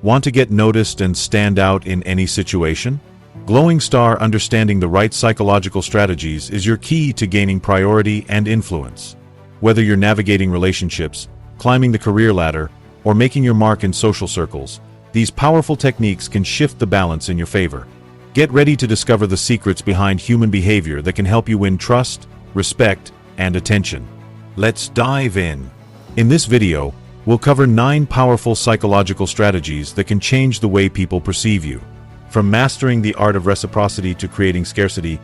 Want to get noticed and stand out in any situation? Glowing Star understanding the right psychological strategies is your key to gaining priority and influence. Whether you're navigating relationships, climbing the career ladder, or making your mark in social circles, these powerful techniques can shift the balance in your favor. Get ready to discover the secrets behind human behavior that can help you win trust, respect, and attention. Let's dive in. In this video, we'll cover 9 powerful psychological strategies that can change the way people perceive you. From mastering the art of reciprocity to creating scarcity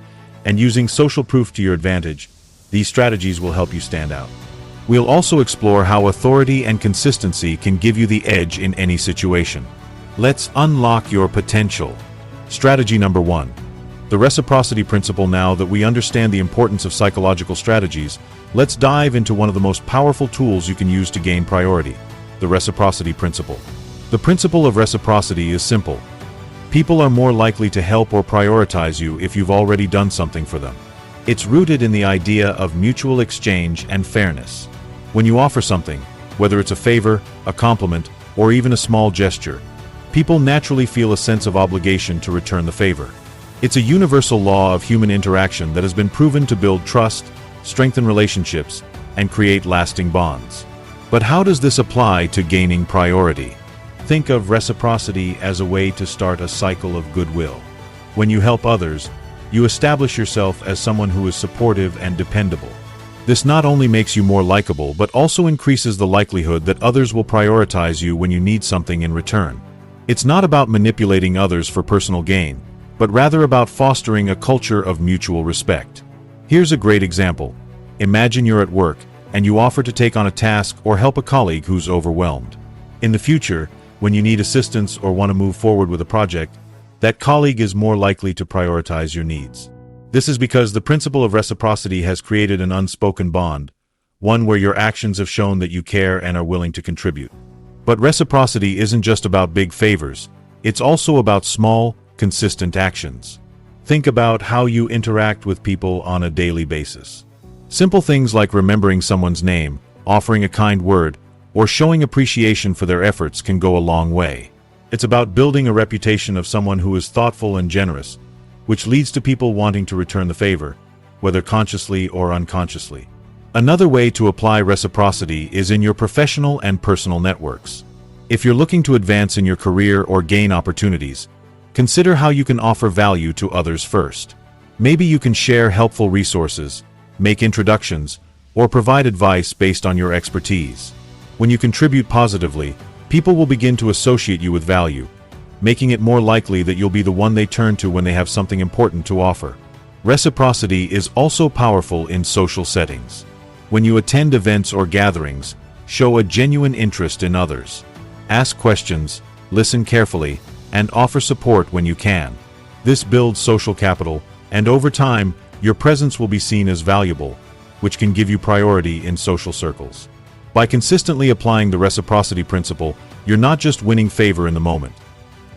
and using social proof to your advantage, these strategies will help you stand out. We'll also explore how authority and consistency can give you the edge in any situation. Let's unlock your potential. Strategy number 1. The reciprocity principle. Now that we understand the importance of psychological strategies, let's dive into one of the most powerful tools you can use to gain priority: the reciprocity principle. The principle of reciprocity is simple. People are more likely to help or prioritize you if you've already done something for them. It's rooted in the idea of mutual exchange and fairness. When you offer something, whether it's a favor, a compliment, or even a small gesture, people naturally feel a sense of obligation to return the favor. It's a universal law of human interaction that has been proven to build trust, strengthen relationships, and create lasting bonds. But how does this apply to gaining priority? Think of reciprocity as a way to start a cycle of goodwill. When you help others, you establish yourself as someone who is supportive and dependable. This not only makes you more likable, but also increases the likelihood that others will prioritize you when you need something in return. It's not about manipulating others for personal gain, but rather about fostering a culture of mutual respect. Here's a great example. Imagine you're at work, and you offer to take on a task or help a colleague who's overwhelmed. In the future, when you need assistance or want to move forward with a project, that colleague is more likely to prioritize your needs. This is because the principle of reciprocity has created an unspoken bond, one where your actions have shown that you care and are willing to contribute. But reciprocity isn't just about big favors, it's also about small, consistent actions. Think about how you interact with people on a daily basis. Simple things like remembering someone's name, offering a kind word, or showing appreciation for their efforts can go a long way. It's about building a reputation of someone who is thoughtful and generous, which leads to people wanting to return the favor, whether consciously or unconsciously. Another way to apply reciprocity is in your professional and personal networks. If you're looking to advance in your career or gain opportunities, consider how you can offer value to others first. Maybe you can share helpful resources, make introductions, or provide advice based on your expertise. When you contribute positively, people will begin to associate you with value, making it more likely that you'll be the one they turn to when they have something important to offer. Reciprocity is also powerful in social settings. When you attend events or gatherings, show a genuine interest in others. Ask questions, listen carefully, and offer support when you can. This builds social capital, and over time, your presence will be seen as valuable, which can give you priority in social circles. By consistently applying the reciprocity principle, you're not just winning favor in the moment.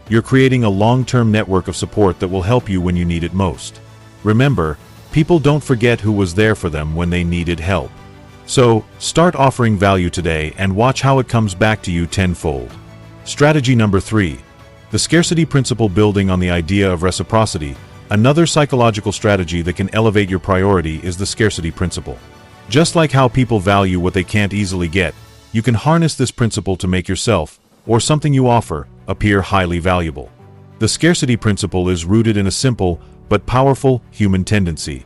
You're creating a long-term network of support that will help you when you need it most. Remember, people don't forget who was there for them when they needed help. So, start offering value today and watch how it comes back to you tenfold. Strategy number 3. The scarcity principle. Building on the idea of reciprocity, another psychological strategy that can elevate your priority is the scarcity principle. Just like how people value what they can't easily get, you can harness this principle to make yourself, or something you offer, appear highly valuable. The scarcity principle is rooted in a simple but powerful human tendency.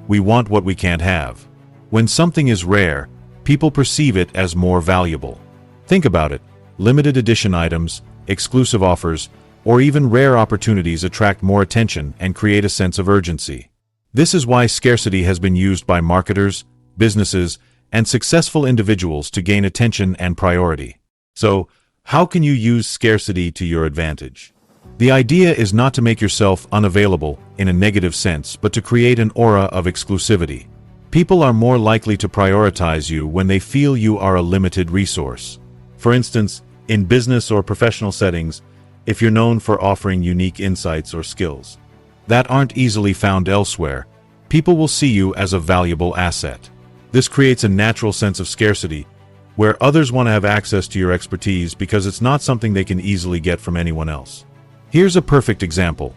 We want what we can't have. When something is rare, people perceive it as more valuable. Think about it. Limited edition items, exclusive offers, or even rare opportunities attract more attention and create a sense of urgency. This is why scarcity has been used by marketers, businesses, and successful individuals to gain attention and priority. So, how can you use scarcity to your advantage? The idea is not to make yourself unavailable in a negative sense, but to create an aura of exclusivity. People are more likely to prioritize you when they feel you are a limited resource. For instance, in business or professional settings, if you're known for offering unique insights or skills that aren't easily found elsewhere, people will see you as a valuable asset. This creates a natural sense of scarcity, where others want to have access to your expertise because it's not something they can easily get from anyone else. Here's a perfect example.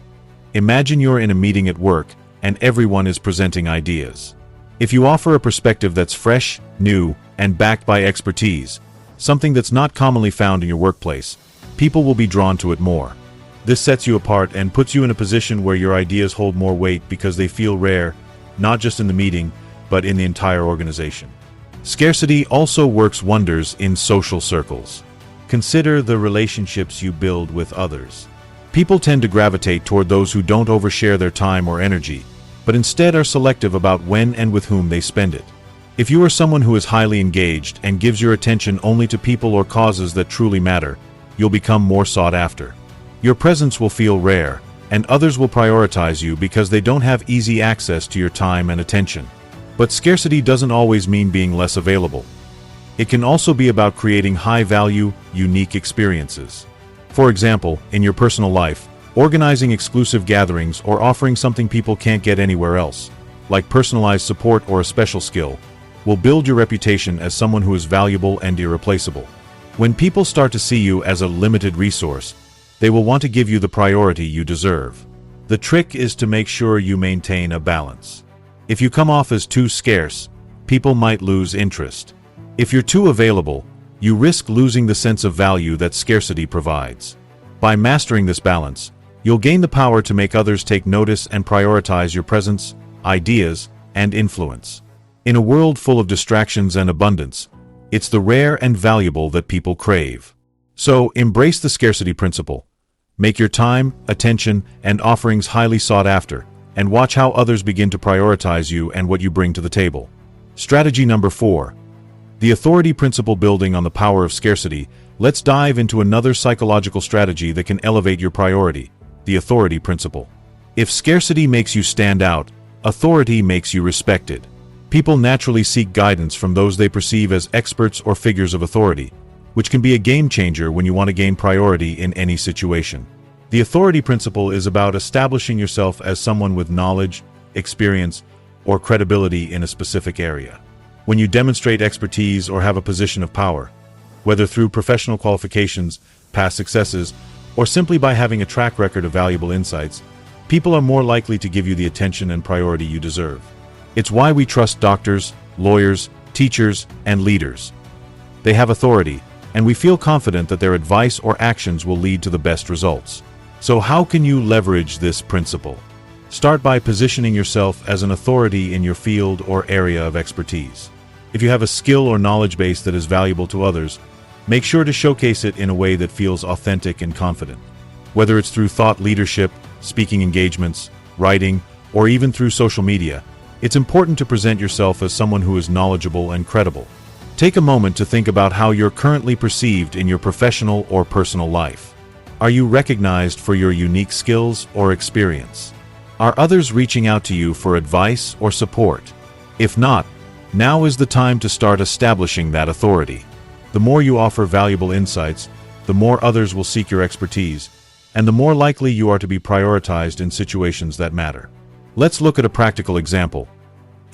Imagine you're in a meeting at work and everyone is presenting ideas. If you offer a perspective that's fresh, new, and backed by expertise, something that's not commonly found in your workplace, people will be drawn to it more. This sets you apart and puts you in a position where your ideas hold more weight because they feel rare, not just in the meeting, but in the entire organization. Scarcity also works wonders in social circles. Consider the relationships you build with others. People tend to gravitate toward those who don't overshare their time or energy, but instead are selective about when and with whom they spend it. If you are someone who is highly engaged and gives your attention only to people or causes that truly matter, you'll become more sought after. Your presence will feel rare, and others will prioritize you because they don't have easy access to your time and attention. But scarcity doesn't always mean being less available. It can also be about creating high-value, unique experiences. For example, in your personal life, organizing exclusive gatherings or offering something people can't get anywhere else, like personalized support or a special skill, will build your reputation as someone who is valuable and irreplaceable. When people start to see you as a limited resource, they will want to give you the priority you deserve. The trick is to make sure you maintain a balance. If you come off as too scarce, people might lose interest. If you're too available, you risk losing the sense of value that scarcity provides. By mastering this balance, you'll gain the power to make others take notice and prioritize your presence, ideas, and influence. In a world full of distractions and abundance, it's the rare and valuable that people crave. So, embrace the scarcity principle. Make your time, attention, and offerings highly sought after, and watch how others begin to prioritize you and what you bring to the table. Strategy number 4. The authority principle. Building on the power of scarcity, let's dive into another psychological strategy that can elevate your priority, the authority principle. If scarcity makes you stand out, authority makes you respected. People naturally seek guidance from those they perceive as experts or figures of authority, which can be a game changer when you want to gain priority in any situation. The authority principle is about establishing yourself as someone with knowledge, experience, or credibility in a specific area. When you demonstrate expertise or have a position of power, whether through professional qualifications, past successes, or simply by having a track record of valuable insights, people are more likely to give you the attention and priority you deserve. It's why we trust doctors, lawyers, teachers, and leaders. They have authority, and we feel confident that their advice or actions will lead to the best results. So how can you leverage this principle? Start by positioning yourself as an authority in your field or area of expertise. If you have a skill or knowledge base that is valuable to others, make sure to showcase it in a way that feels authentic and confident. Whether it's through thought leadership, speaking engagements, writing, or even through social media, it's important to present yourself as someone who is knowledgeable and credible. Take a moment to think about how you're currently perceived in your professional or personal life. Are you recognized for your unique skills or experience? Are others reaching out to you for advice or support? If not, now is the time to start establishing that authority. The more you offer valuable insights, the more others will seek your expertise, and the more likely you are to be prioritized in situations that matter. Let's look at a practical example.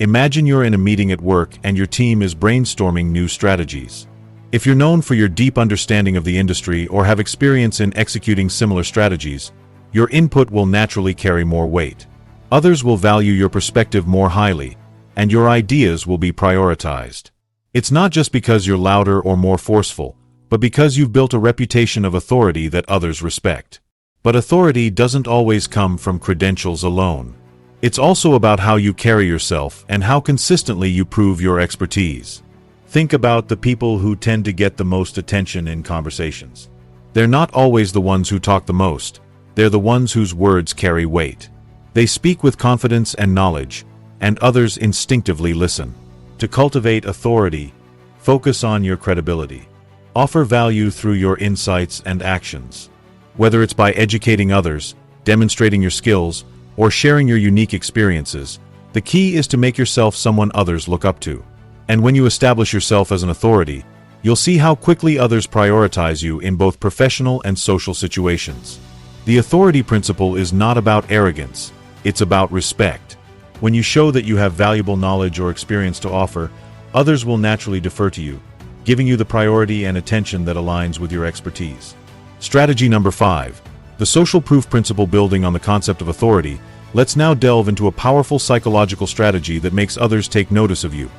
Imagine you're in a meeting at work and your team is brainstorming new strategies. If you're known for your deep understanding of the industry or have experience in executing similar strategies, your input will naturally carry more weight. Others will value your perspective more highly, and your ideas will be prioritized. It's not just because you're louder or more forceful, but because you've built a reputation of authority that others respect. But authority doesn't always come from credentials alone. It's also about how you carry yourself and how consistently you prove your expertise. Think about the people who tend to get the most attention in conversations. They're not always the ones who talk the most. They're the ones whose words carry weight. They speak with confidence and knowledge, and others instinctively listen. To cultivate authority, focus on your credibility. Offer value through your insights and actions. Whether it's by educating others, demonstrating your skills, or sharing your unique experiences, the key is to make yourself someone others look up to. And when you establish yourself as an authority, you'll see how quickly others prioritize you in both professional and social situations. The authority principle is not about arrogance, it's about respect. When you show that you have valuable knowledge or experience to offer, others will naturally defer to you, giving you the priority and attention that aligns with your expertise. Strategy number 5. The social proof principle building on the concept of authority. Let's now delve into a powerful psychological strategy that makes others take notice of you.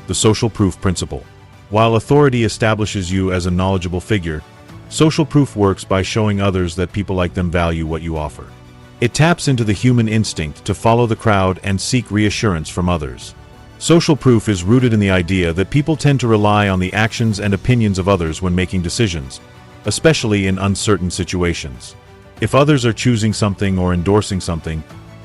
The social proof principle. While authority establishes you as a knowledgeable figure, social proof works by showing others that people like them value what you offer. It taps into the human instinct to follow the crowd and seek reassurance from others. Social proof is rooted in the idea that people tend to rely on the actions and opinions of others when making decisions, especially in uncertain situations. If others are choosing something or endorsing something,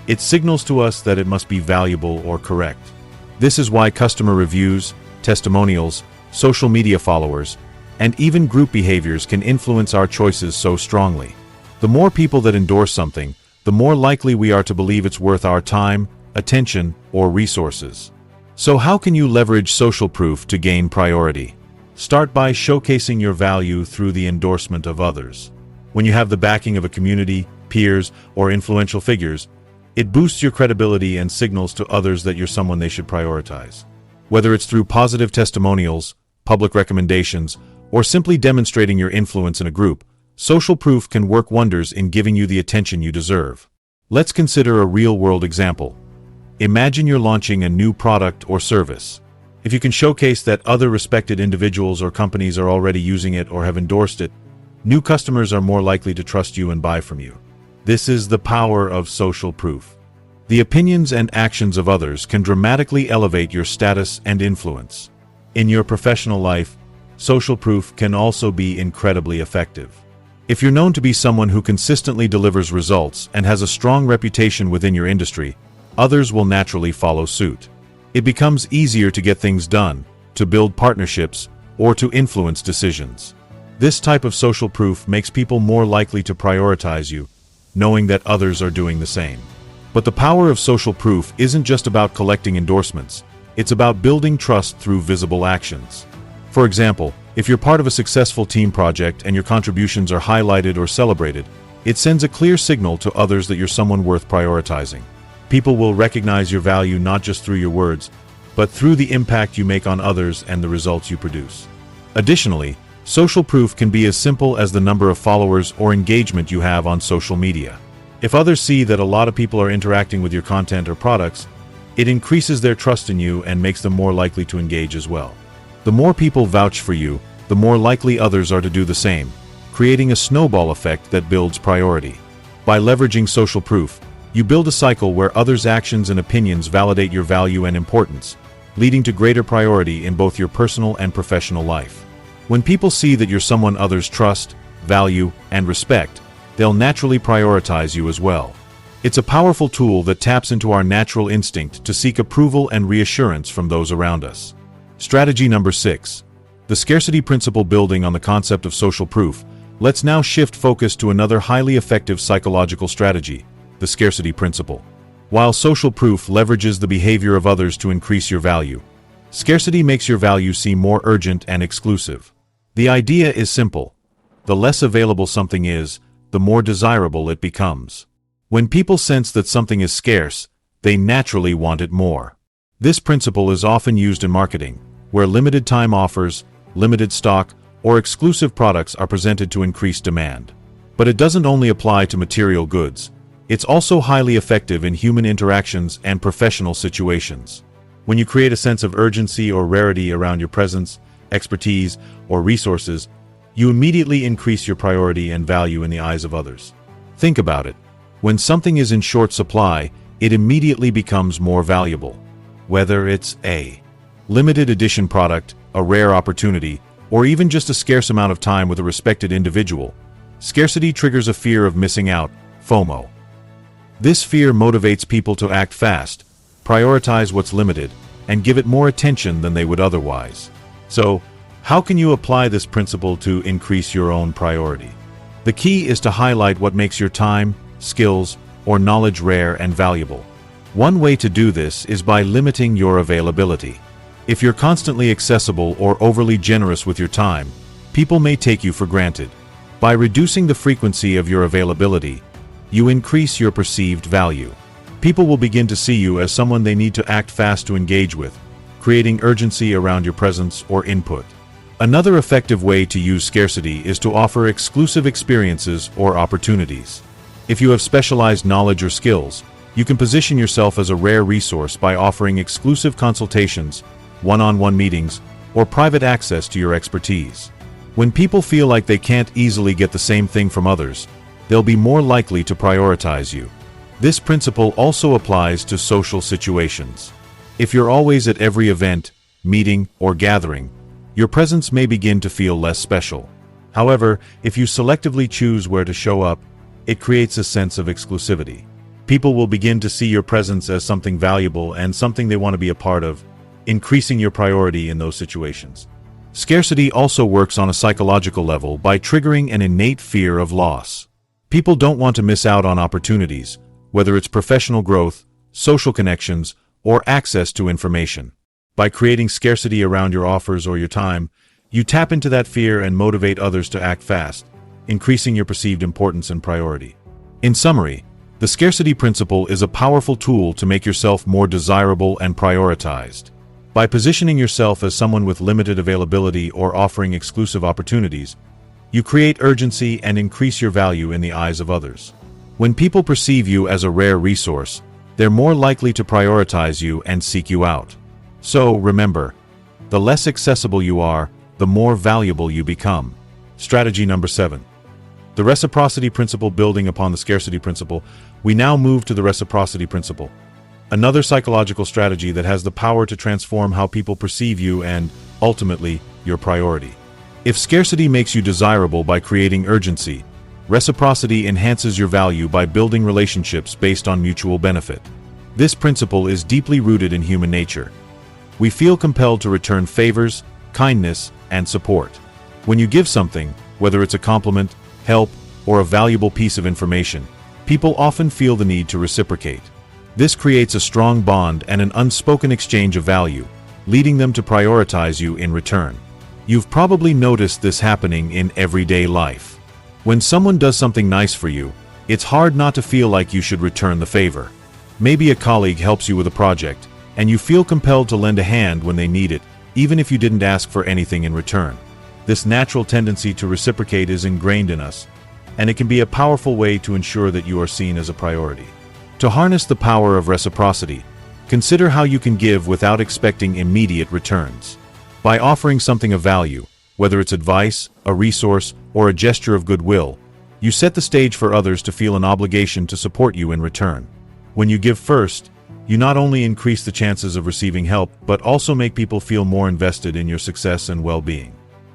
it signals to us that it must be valuable or correct. This is why customer reviews, testimonials, social media followers, and even group behaviors can influence our choices so strongly. The more people that endorse something, the more likely we are to believe it's worth our time, attention, or resources. So how can you leverage social proof to gain priority? Start by showcasing your value through the endorsement of others. When you have the backing of a community, peers, or influential figures, it boosts your credibility and signals to others that you're someone they should prioritize. Whether it's through positive testimonials, public recommendations, or simply demonstrating your influence in a group, social proof can work wonders in giving you the attention you deserve. Let's consider a real-world example. Imagine you're launching a new product or service. If you can showcase that other respected individuals or companies are already using it or have endorsed it, new customers are more likely to trust you and buy from you. This is the power of social proof. The opinions and actions of others can dramatically elevate your status and influence. In your professional life, social proof can also be incredibly effective. If you're known to be someone who consistently delivers results and has a strong reputation within your industry, others will naturally follow suit. It becomes easier to get things done, to build partnerships, or to influence decisions. This type of social proof makes people more likely to prioritize you, knowing that others are doing the same. But the power of social proof isn't just about collecting endorsements, it's about building trust through visible actions. For example, if you're part of a successful team project and your contributions are highlighted or celebrated, it sends a clear signal to others that you're someone worth prioritizing. People will recognize your value not just through your words, but through the impact you make on others and the results you produce. Additionally, social proof can be as simple as the number of followers or engagement you have on social media. If others see that a lot of people are interacting with your content or products, it increases their trust in you and makes them more likely to engage as well. The more people vouch for you, the more likely others are to do the same, creating a snowball effect that builds priority. By leveraging social proof, you build a cycle where others' actions and opinions validate your value and importance, leading to greater priority in both your personal and professional life. When people see that you're someone others trust, value, and respect, they'll naturally prioritize you as well. It's a powerful tool that taps into our natural instinct to seek approval and reassurance from those around us. Strategy number 6. The scarcity principle building on the concept of social proof. Let's now shift focus to another highly effective psychological strategy, the scarcity principle. While social proof leverages the behavior of others to increase your value, scarcity makes your value seem more urgent and exclusive. The idea is simple. The less available something is, the more desirable it becomes. When people sense that something is scarce, they naturally want it more. This principle is often used in marketing, where limited time offers, limited stock, or exclusive products are presented to increase demand. But it doesn't only apply to material goods. It's also highly effective in human interactions and professional situations. When you create a sense of urgency or rarity around your presence, expertise, or resources, you immediately increase your priority and value in the eyes of others. Think about it. When something is in short supply, it immediately becomes more valuable. Whether it's a limited edition product, a rare opportunity, or even just a scarce amount of time with a respected individual, scarcity triggers a fear of missing out, FOMO. This fear motivates people to act fast, prioritize what's limited, and give it more attention than they would otherwise. So, how can you apply this principle to increase your own priority? The key is to highlight what makes your time, skills, or knowledge rare and valuable. One way to do this is by limiting your availability. If you're constantly accessible or overly generous with your time, people may take you for granted. By reducing the frequency of your availability, you increase your perceived value. People will begin to see you as someone they need to act fast to engage with, creating urgency around your presence or input. Another effective way to use scarcity is to offer exclusive experiences or opportunities. If you have specialized knowledge or skills, you can position yourself as a rare resource by offering exclusive consultations, one-on-one meetings, or private access to your expertise. When people feel like they can't easily get the same thing from others, they'll be more likely to prioritize you. This principle also applies to social situations. If you're always at every event, meeting, or gathering, your presence may begin to feel less special. However, if you selectively choose where to show up, it creates a sense of exclusivity. People will begin to see your presence as something valuable and something they want to be a part of, increasing your priority in those situations. Scarcity also works on a psychological level by triggering an innate fear of loss. People don't want to miss out on opportunities, whether it's professional growth, social connections, or access to information. By creating scarcity around your offers or your time, you tap into that fear and motivate others to act fast, increasing your perceived importance and priority. In summary, the scarcity principle is a powerful tool to make yourself more desirable and prioritized. By positioning yourself as someone with limited availability or offering exclusive opportunities, you create urgency and increase your value in the eyes of others. When people perceive you as a rare resource, they're more likely to prioritize you and seek you out. So, remember, the less accessible you are, the more valuable you become. Strategy number 7. The reciprocity principle. Building upon the scarcity principle, we now move to the reciprocity principle. Another psychological strategy that has the power to transform how people perceive you and, ultimately, your priority. If scarcity makes you desirable by creating urgency, reciprocity enhances your value by building relationships based on mutual benefit. This principle is deeply rooted in human nature. We feel compelled to return favors, kindness, and support. When you give something, whether it's a compliment, help, or a valuable piece of information, people often feel the need to reciprocate. This creates a strong bond and an unspoken exchange of value, leading them to prioritize you in return. You've probably noticed this happening in everyday life. When someone does something nice for you, it's hard not to feel like you should return the favor. Maybe a colleague helps you with a project, and you feel compelled to lend a hand when they need it, even if you didn't ask for anything in return. This natural tendency to reciprocate is ingrained in us, and it can be a powerful way to ensure that you are seen as a priority. To harness the power of reciprocity, consider how you can give without expecting immediate returns. By offering something of value, whether it's advice, a resource, or a gesture of goodwill, you set the stage for others to feel an obligation to support you in return. When you give first, you not only increase the chances of receiving help, but also make people feel more invested in your success and well-being.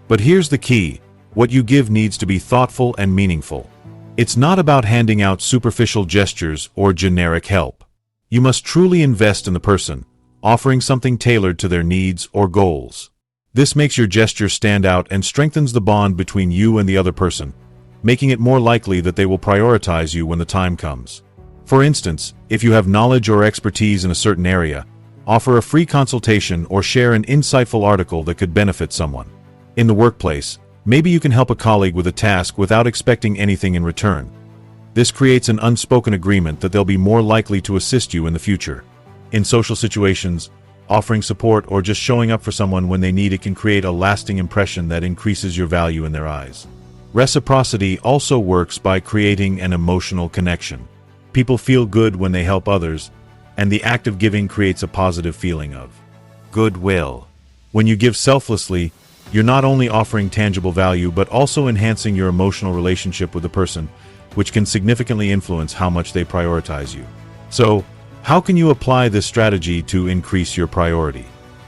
But here's the key: what you give needs to be thoughtful and meaningful. It's not about handing out superficial gestures or generic help. You must truly invest in the person, offering something tailored to their needs or goals. This makes your gesture stand out and strengthens the bond between you and the other person, making it more likely that they will prioritize you when the time comes. For instance, if you have knowledge or expertise in a certain area, offer a free consultation or share an insightful article that could benefit someone. In the workplace, maybe you can help a colleague with a task without expecting anything in return. This creates an unspoken agreement that they'll be more likely to assist you in the future. In social situations, offering support or just showing up for someone when they need it can create a lasting impression that increases your value in their eyes. Reciprocity also works by creating an emotional connection. People feel good when they help others, and the act of giving creates a positive feeling of goodwill. When you give selflessly, you're not only offering tangible value but also enhancing your emotional relationship with the person, which can significantly influence how much they prioritize you. So, how can you apply this strategy to increase your priority?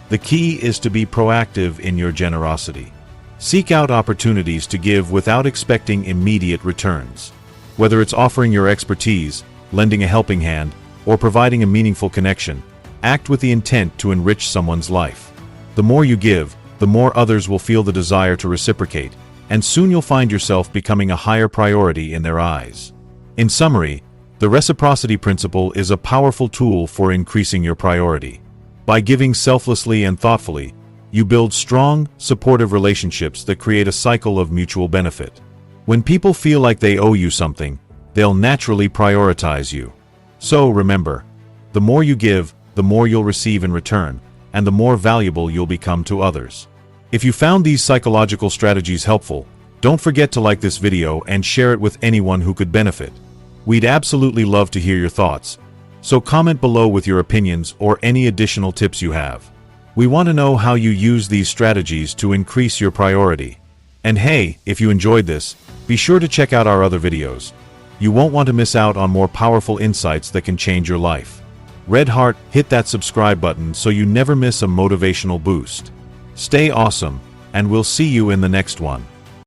The key is to be proactive in your generosity. Seek out opportunities to give without expecting immediate returns. Whether it's offering your expertise, lending a helping hand, or providing a meaningful connection, act with the intent to enrich someone's life. The more you give, the more others will feel the desire to reciprocate, and soon you'll find yourself becoming a higher priority in their eyes. In summary, the reciprocity principle is a powerful tool for increasing your priority. By giving selflessly and thoughtfully, you build strong, supportive relationships that create a cycle of mutual benefit. When people feel like they owe you something, they'll naturally prioritize you. So remember, the more you give, the more you'll receive in return, and the more valuable you'll become to others. If you found these psychological strategies helpful, don't forget to like this video and share it with anyone who could benefit. We'd absolutely love to hear your thoughts, so comment below with your opinions or any additional tips you have. We want to know how you use these strategies to increase your priority. And hey, if you enjoyed this, be sure to check out our other videos. You won't want to miss out on more powerful insights that can change your life. Red heart, hit that subscribe button so you never miss a motivational boost. Stay awesome, and we'll see you in the next one.